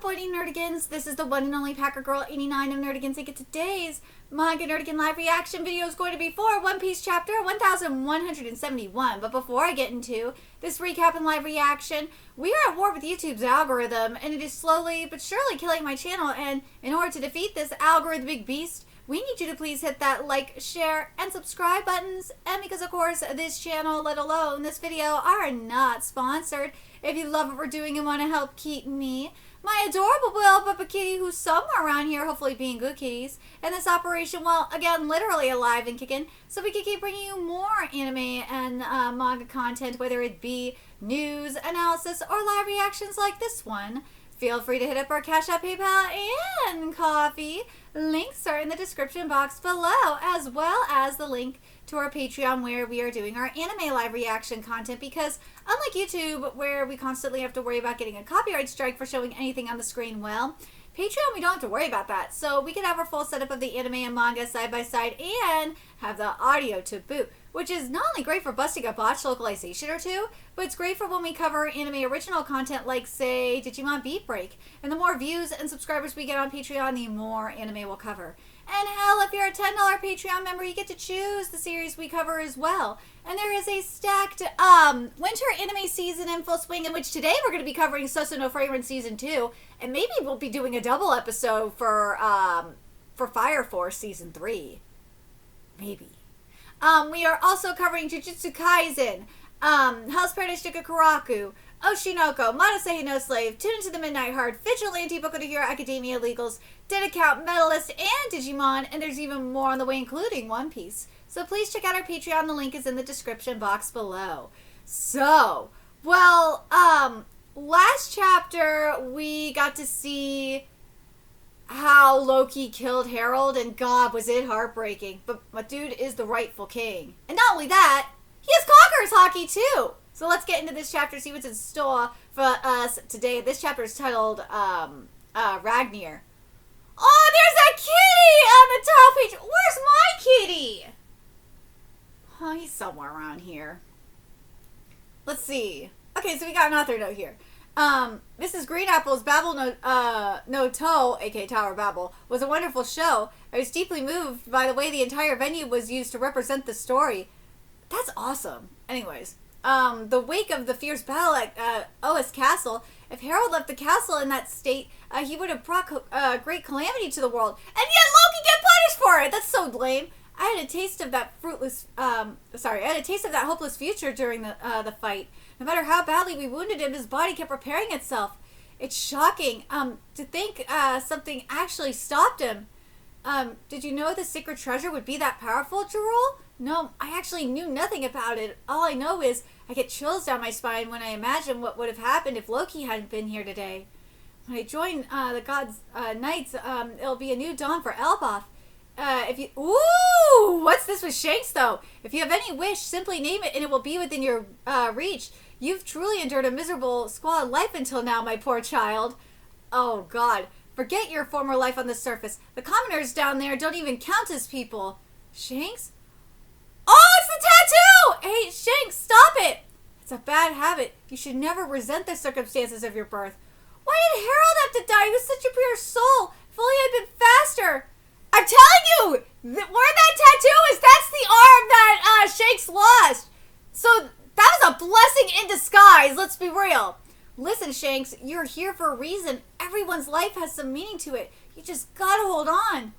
Boydie Nerdigans? This is the one and only Packer Girl 89 of Nerdigans, and today's Manga Nerdigan live reaction video is going to be for One Piece chapter 1171. But before I get into this recap and live reaction, we are at war with YouTube's algorithm, and it is slowly but surely killing my channel. And in order to defeat this algorithmic beast, we need you to please hit that like, share, and subscribe buttons. And because, of course, this channel, let alone this video, are not sponsored, if you love what we're doing and want to help keep me, my adorable little Papa Kitty, who's somewhere around here, hopefully being good kitties, and this operation, well, again, literally alive and kicking, so we can keep bringing you more anime and manga content, whether it be news, analysis, or live reactions like this one. Feel free to hit up our Cash App, PayPal, and Coffee. Links are in the description box below, as well as the link to our Patreon where we are doing our anime live reaction content, because unlike YouTube, where we constantly have to worry about getting a copyright strike for showing anything on the screen, well, Patreon, we don't have to worry about that. So we can have our full setup of the anime and manga side by side and have the audio to boot, which is not only great for busting a botched localization or two, but it's great for when we cover anime original content like, say, Digimon Beat Break. And the more views and subscribers we get on Patreon, the more anime we'll cover. And hell, if you're a $10 Patreon member, you get to choose the series we cover as well. And there is a stacked winter anime season in full swing, in which today we're going to be covering Soso no Fragrance Season 2. And maybe we'll be doing a double episode for Fire Force Season 3. Maybe. We are also covering Jujutsu Kaisen, Hell's Paradise Shikakuraku, Oshinoko, Manasehi no Slave, Tune into the Midnight Heart, Vigilante, Boku no Hero Academia Legals, Dead Account, Medalist, and Digimon, and there's even more on the way, including One Piece. So please check out our Patreon. The link is in the description box below. So, well, last chapter we got to see how Loki killed Harold, and God, was it heartbreaking. But my dude is the rightful king. And not only that, he has Conqueror's Hockey too! So let's get into this chapter, see what's in store for us today. This chapter is titled, Ragnir. Oh, there's a kitty on the top page! Where's my kitty? Oh, he's somewhere around here. Let's see. Okay, so we got an author note here. Mrs. Green Apple's Babel no To, aka Tower Babel, was a wonderful show. I was deeply moved by the way the entire venue was used to represent the story. That's awesome. Anyways, the wake of the fierce battle at Oas Castle, if Harold left the castle in that state, he would have brought great calamity to the world. And yet Loki get punished for it! That's so lame. I had a taste of that hopeless future during the fight. No matter how badly we wounded him, his body kept repairing itself. It's shocking to think something actually stopped him. Did you know the secret treasure would be that powerful, Jarul? No, I actually knew nothing about it. All I know is I get chills down my spine when I imagine what would have happened if Loki hadn't been here today. When I join the Gods' Knights, it'll be a new dawn for ELBAF. Ooh, what's this with Shanks, though? If you have any wish, simply name it and it will be within your reach. You've truly endured a miserable, squalid life until now, my poor child. Oh, God. Forget your former life on the surface. The commoners down there don't even count as people. Shanks? Oh, it's the tattoo! Hey, Shanks, stop it! It's a bad habit. You should never resent the circumstances of your birth. Why did Harold have to die? He was such a pure soul. If only I'd been faster. I'm telling you, where that tattoo is, that's the arm that Shanks lost. So that was a blessing in disguise, let's be real. Listen, Shanks, you're here for a reason. Everyone's life has some meaning to it. You just gotta hold on.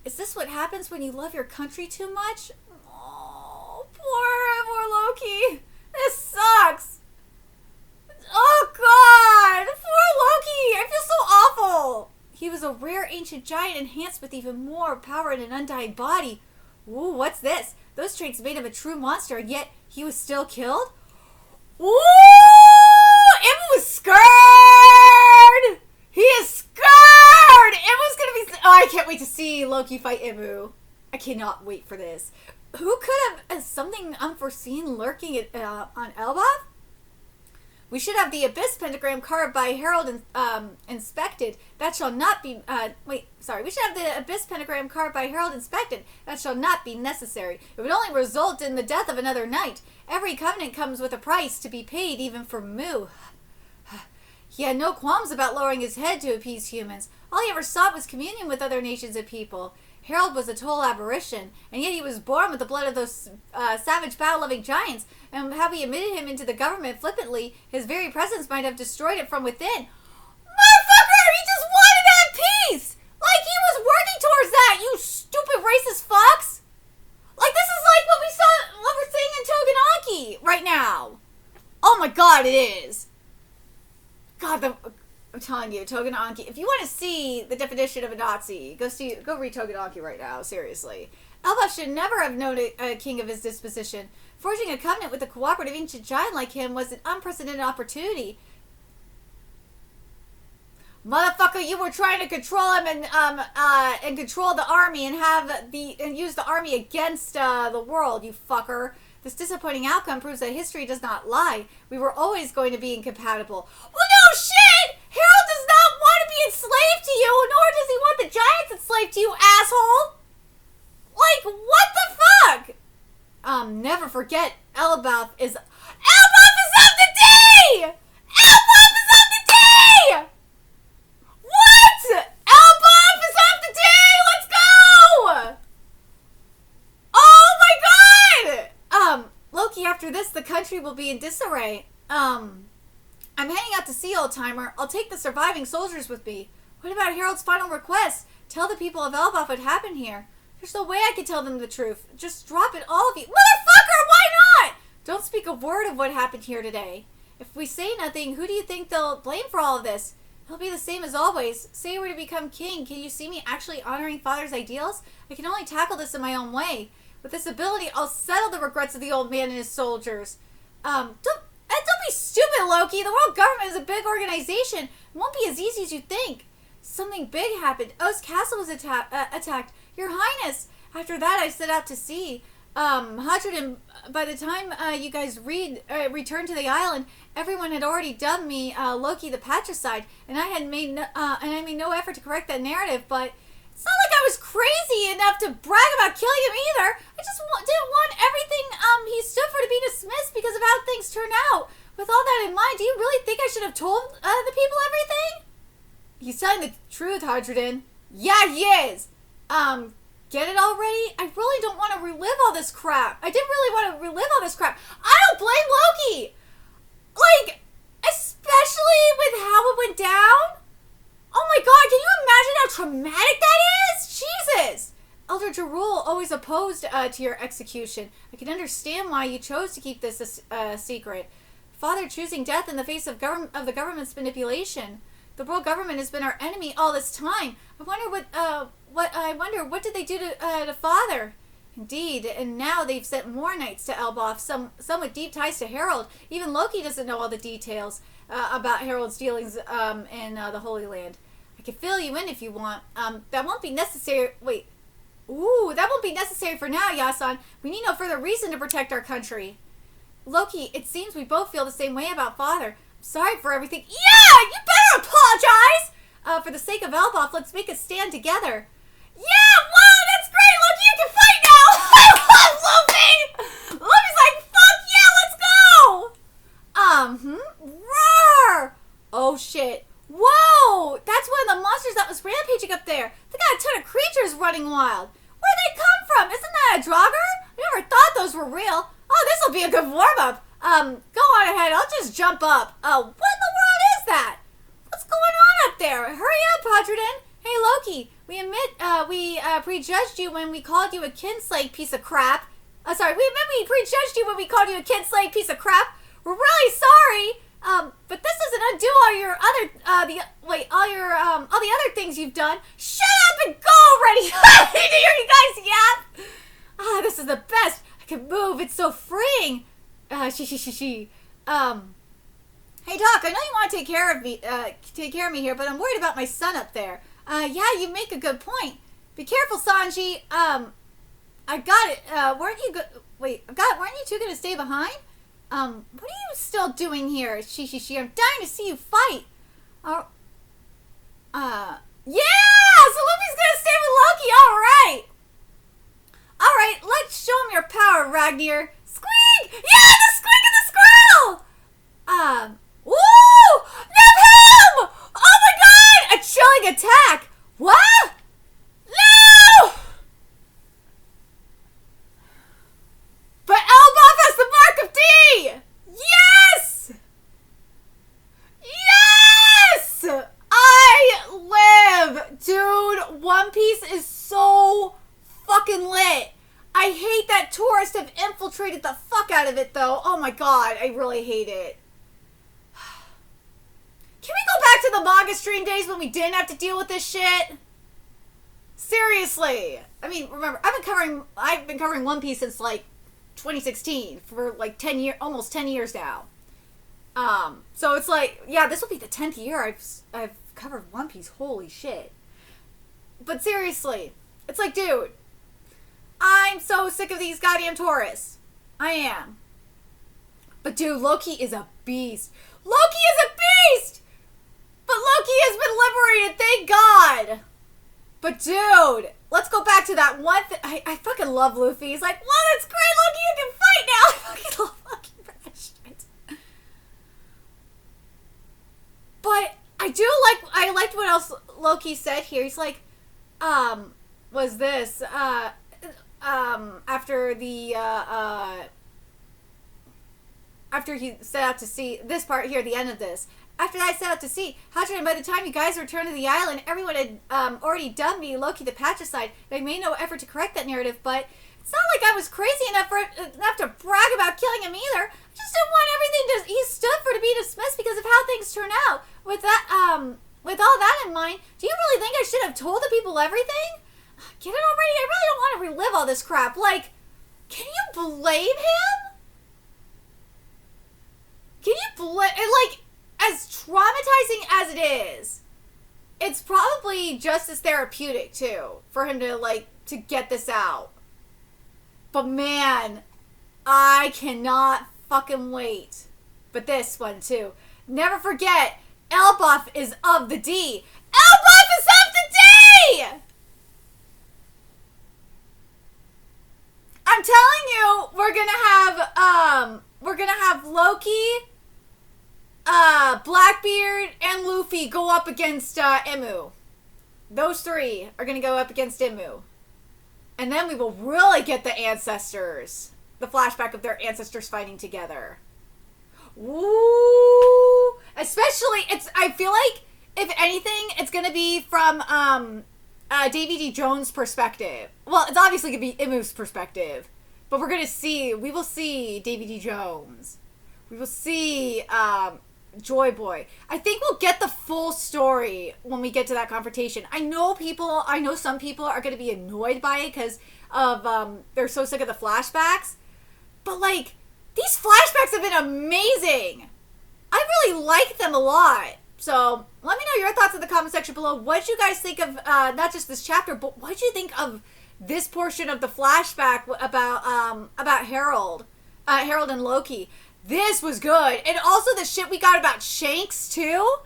Is this what happens when you love your country too much? Oh, poor Loki. This sucks. Oh, God. Poor Loki. I feel so awful. He was a rare ancient giant enhanced with even more power in an undying body. Ooh, what's this? Those traits made him a true monster, and yet he was still killed? Ooh! Imu was scared! He is scared! Imu's gonna be... Oh, I can't wait to see Loki fight Imu. I cannot wait for this. Who could have something unforeseen lurking on ELBAF? We should have the Abyss pentagram carved by Harold inspected. That shall not be... We should have the Abyss pentagram carved by Harold inspected. That shall not be necessary. It would only result in the death of another knight. Every covenant comes with a price to be paid, even for Mu. He had no qualms about lowering his head to appease humans. All he ever sought was communion with other nations and people. Harold was a total aberration, and yet he was born with the blood of those savage, battle-loving giants, and had we admitted him into the government flippantly, his very presence might have destroyed it from within. Motherfucker! He just wanted to have peace! Like he was working towards that, you stupid racist fucks! Like this is like what we're seeing in Togenaki right now. Oh my god, it is. God, I'm telling you, Togenaki. If you want to see the definition of a Nazi, go read Togenaki right now. Seriously, ELBAF should never have known a king of his disposition. Forging a covenant with a cooperative ancient giant like him was an unprecedented opportunity. Motherfucker, you were trying to control him and control the army and use the army against the world, you fucker. This disappointing outcome proves that history does not lie. We were always going to be incompatible. Well, no shit! Harold does not want to be enslaved to you, nor does he want the giants enslaved to you, asshole! Like, what the fuck? Never forget, ELBAF is of the day! ELBAF is of the day! What? ELBAF is of the day! Let's go! Oh my god! Loki, after this, the country will be in disarray. I'm heading out to sea, old timer. I'll take the surviving soldiers with me. What about Harold's final request? Tell the people of ELBAF what happened here. There's no way I could tell them the truth. Just drop it, all of you. Motherfucker, why not? Don't speak a word of what happened here today. If we say nothing, who do you think they'll blame for all of this? It'll be the same as always. Say you were to become king. Can you see me actually honoring Father's ideals? I can only tackle this in my own way. With this ability, I'll settle the regrets of the old man and his soldiers. Don't be stupid, Loki. The world government is a big organization. It won't be as easy as you think. Something big happened. O's castle was attacked. Your Highness. After that, I set out to sea. Hadrian, by the time you guys returned to the island, everyone had already dubbed me Loki the Patricide, and I made no effort to correct that narrative. But it's not like I was crazy enough to brag about killing him either. I just didn't want everything he stood for to be dismissed because of how things turned out. With all that in mind, do you really think I should have told the people everything? He's telling the truth, Hadrian. Yeah, he is. Get it already? I really don't want to relive all this crap. I didn't really want to relive all this crap. I don't blame Loki. Like, especially with how it went down. Oh my god, can you imagine how traumatic that is? Jesus. Elder Jarul always opposed to your execution. I can understand why you chose to keep this a secret. Father choosing death in the face of the government's manipulation. The world government has been our enemy all this time. I wonder what did they do to Father? Indeed, and now they've sent more knights to ELBAF, some with deep ties to Harold. Even Loki doesn't know all the details about Harold's dealings in the Holy Land. I can fill you in if you want. That won't be necessary. Wait. Ooh, that won't be necessary for now, Yasan. We need no further reason to protect our country. Loki, it seems we both feel the same way about Father. I'm sorry for everything. Yeah, you better apologize! For the sake of ELBAF, let's make a stand together. Yeah, wow, that's great, Loki, you can fight now! I love Luffy! Luffy's like, fuck yeah, let's go! Roar! Oh shit. Whoa! That's one of the monsters that was rampaging up there. They got a ton of creatures running wild. Where'd they come from? Isn't that a Draugr? I never thought those were real. Oh, this'll be a good warm-up. Go on ahead, I'll just jump up. Oh, what in the world is that? What's going on up there? Hurry up, Hadrian. Hey, Loki, we admit we prejudged you when we called you a kinslake piece of crap. We admit we prejudged you when we called you a kinslake piece of crap. We're really sorry. But this doesn't undo all your other, all the other things you've done. Shut up and go already! I need to hear you guys yap! Ah, this is the best. I can move. It's so freeing. Hey Doc, I know you want to take care of me here, but I'm worried about my son up there. Yeah, you make a good point. Be careful, Sanji. I got it. Weren't you two gonna stay behind? What are you still doing here? I'm dying to see you fight. Yeah! So Luffy's gonna stay with Loki, alright! Alright, let's show him your power, Ragnar. Squeak! Yeah, the squeak of the squirrel! Woo! Nip of it, though. Oh my god, I really hate it. Can we go back to the manga stream days when we didn't have to deal with this shit? Seriously. I mean, remember, I've been covering One Piece since, like, 2016 for, like, 10 years, almost 10 years now. So it's like, yeah, this will be the 10th year I've covered One Piece. Holy shit. But seriously, it's like, dude, I'm so sick of these goddamn tourists. I am. But dude, Loki is a beast. Loki is a beast! But Loki has been liberated, thank God! But dude, let's go back to that one thing. I fucking love Luffy. He's like, wow, that's great, Loki, you can fight now! I fucking love Loki for that shit. But I liked what else Loki said here. He's like, was this, after he set out to sea, this part here, the end of this. After I set out to sea, Hachira, by the time you guys returned to the island, everyone had already dubbed me Loki the Patricide. I made no effort to correct that narrative, but it's not like I was crazy enough to brag about killing him either. I just didn't want everything he stood for to be dismissed because of how things turned out. With that, with all that in mind, do you really think I should have told the people everything? Get it already? I really don't want to relive all this crap. Like, can you blame him? Can you blame... Like, as traumatizing as it is, it's probably just as therapeutic, too, for him to, like, to get this out. But, man, I cannot fucking wait. But this one, too. Never forget, ELBAF is of the D. ELBAF is of the D! I'm telling you, we're gonna have Loki, Blackbeard, and Luffy go up against Imu. Those three are gonna go up against Imu. And then we will really get the ancestors. The flashback of their ancestors fighting together. Woo! Especially, I feel like, if anything, it's gonna be from, Davy D. Jones' perspective. Well, it's obviously going to be Imu's perspective. But we will see Davy D. Jones. We will see, Joy Boy. I think we'll get the full story when we get to that confrontation. I know some people are going to be annoyed by it because of, they're so sick of the flashbacks. But, like, these flashbacks have been amazing. I really like them a lot. So, let me know your thoughts in the comment section below. What did you guys think of, not just this chapter, but what did you think of this portion of the flashback about Harold and Loki? This was good. And also the shit we got about Shanks, too.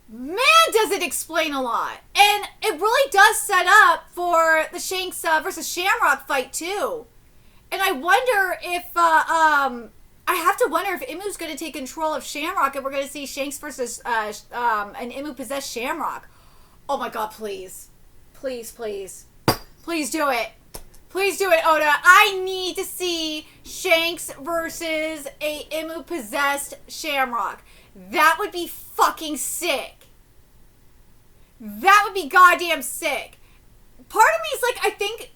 Man, does it explain a lot. And it really does set up for the Shanks versus Shamrock fight, too. And I wonder if, I have to wonder if Imu's going to take control of Shamrock and we're going to see Shanks versus an Imu-possessed Shamrock. Oh my god, please. Please, please. Please do it. Please do it, Oda. I need to see Shanks versus a Imu-possessed Shamrock. That would be fucking sick. That would be goddamn sick. Part of me is like, I think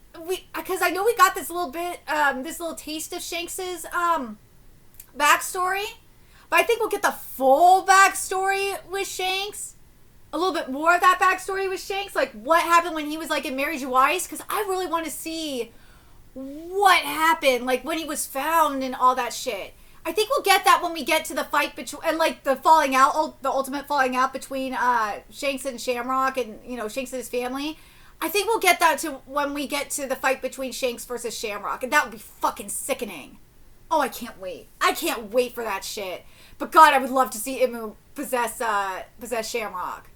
because I know we got this little bit, this little taste of Shanks's, backstory, but I think we'll get the full backstory with Shanks. A little bit more of that backstory with Shanks, like what happened when he was like in Mary Jo Ice, because I really want to see what happened, like when he was found and all that shit. I think we'll get that when we get to the fight between, and like the falling out, the ultimate falling out between Shanks and Shamrock, and you know, Shanks and his family. I think we'll get that to when we get to the fight between Shanks versus Shamrock, and that would be fucking sickening. Oh, I can't wait. I can't wait for that shit. But God, I would love to see Imu possess Shamrock.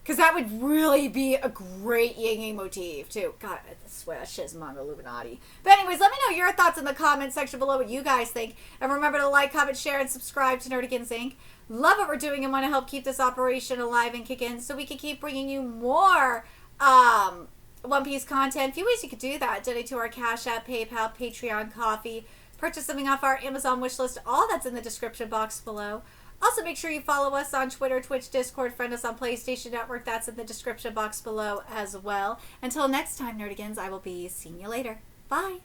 Because that would really be a great Yang motif, too. God, I swear that shit is manga Illuminati. But anyways, let me know your thoughts in the comment section below, what you guys think. And remember to like, comment, share, and subscribe to Nerdigans Inc. Love what we're doing and want to help keep this operation alive and kick in so we can keep bringing you more One Piece content. A few ways you could do that. Donate to our Cash App, PayPal, Patreon, Coffee. Purchase something off our Amazon wishlist. All that's in the description box below. Also, make sure you follow us on Twitter, Twitch, Discord, friend us on PlayStation Network. That's in the description box below as well. Until next time, Nerdigans, I will be seeing you later. Bye.